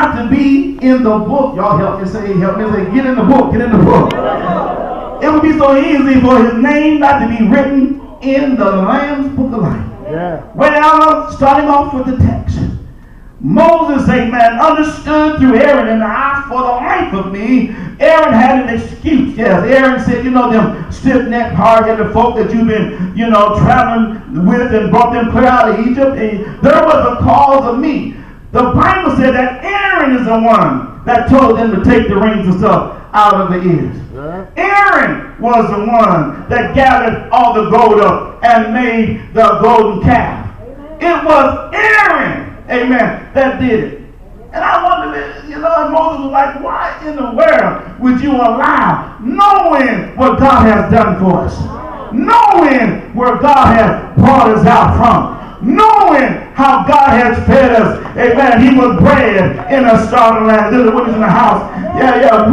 not to be in the book. Y'all help me say, get in the book, get in the book. It would be so easy for his name not to be written in the Lamb's book of life. Yeah. Well, starting off with the text. Moses, amen, understood through Aaron, and I, for the life of me, Aaron had an excuse. Yes, Aaron said, them stiff-necked, hard-headed folk that you've been, traveling with and brought them clear out of Egypt, and there was a cause of me. The Bible said that Aaron is the one that told them to take the rings and stuff out of the ears. Yeah. Aaron was the one that gathered all the gold up and made the golden calf. It was Aaron, amen, that did it. And I wondered, and Moses was like, why in the world would you allow, knowing what God has done for us, knowing where God has brought us out from, knowing how God has fed us, amen, he was bread in a starving land, little witness in the house,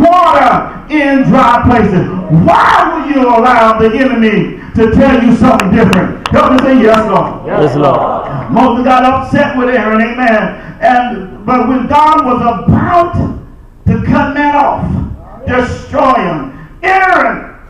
water in dry places. Why would you allow the enemy to tell you something different? Help me say yes, Lord. Yes, Lord. Moses got upset with Aaron, amen. But when God was about to cut that off, destroy him,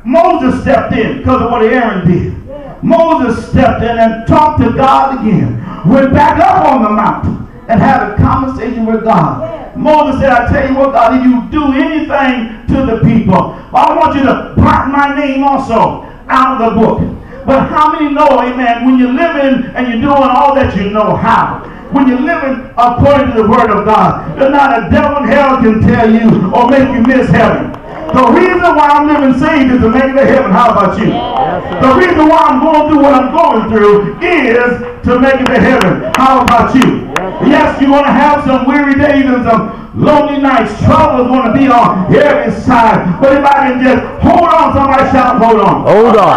Moses stepped in because of what Aaron did. Moses stepped in and talked to God again. Went back up on the mountain and had a conversation with God. Moses said, I tell you what, God, if you do anything to the people, I want you to blot my name also out of the book. But how many know, amen, when you're living and you're doing all that you know how, when you're living according to the word of God, there's not a devil in hell can tell you or make you miss heaven. The reason why I'm living saved is to make it to heaven. How about you? Yes, the reason why I'm going through what I'm going through is to make it to heaven. How about you? Yes, you're going to have some weary days and some lonely nights. Trouble is going to be on every side. But if I can just hold on, somebody shout, hold on. Hold on.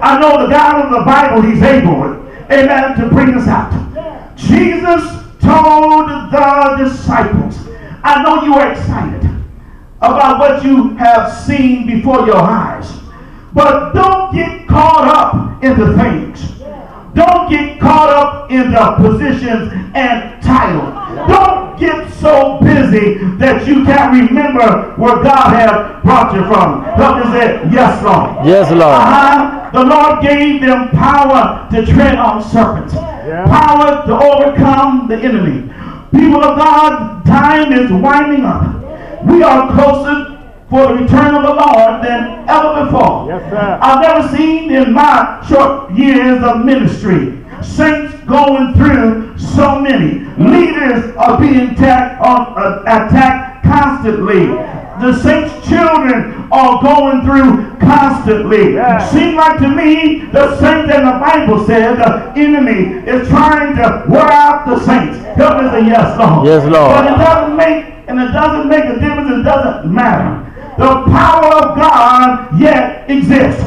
I know the God of the Bible, he's able, amen, to bring us out. Jesus told the disciples, I know you are excited about what you have seen before your eyes, but don't get caught up in the things. Don't get caught up in the positions and titles. Don't get so busy that you can't remember where God has brought you from. Help me say, yes, Lord. Yes, Lord. The Lord gave them power to tread on serpents. Power to overcome the enemy. People of God, time is winding up. We are closer for the return of the Lord than ever before. Yes, sir. I've never seen in my short years of ministry saints going through so many. Leaders are being attacked constantly. The saints' children are going through constantly. Yeah. Seems like to me the saints and the Bible says the enemy is trying to wear out the saints. Help me say yes, Lord. Yes, Lord. But it doesn't make a difference. It doesn't matter. The power of God yet exists.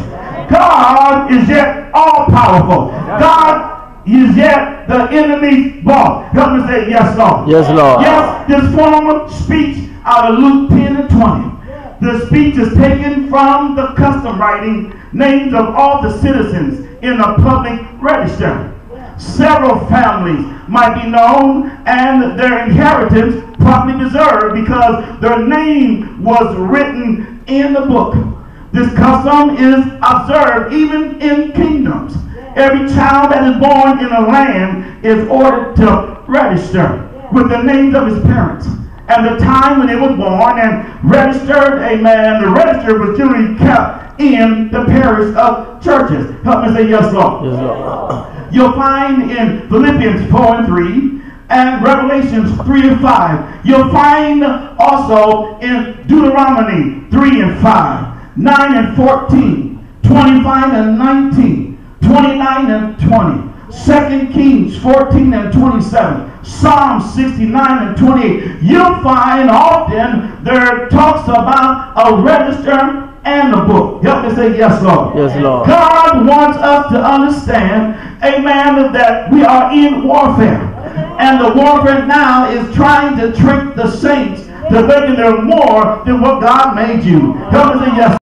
God is yet all powerful. God is yet the enemy's boss. Help me say yes, Lord. Yes, Lord. Yes, this former speech out of Luke 10 and 20. The speech is taken from the custom writing names of all the citizens in a public register. Several families might be known and their inheritance probably deserved because their name was written in the book. This custom is observed even in kingdoms. Every child that is born in a land is ordered to register with the names of his parents and the time when they were born and registered, amen. The register was generally kept in the parish of churches. Help me say yes, Lord. Yes, Lord. You'll find in Philippians 4 and 3 and Revelations 3 and 5. You'll find also in Deuteronomy 3 and 5, 9 and 14, 25 and 19, 29 and 20. 2 Kings 14 and 27, Psalm 69 and 28. You'll find often there talks about a register and a book. Help me say yes, Lord. Yes, Lord. God wants us to understand, amen, that we are in warfare. And the warfare now is trying to trick the saints to thinking they're more than what God made you. Help me say yes.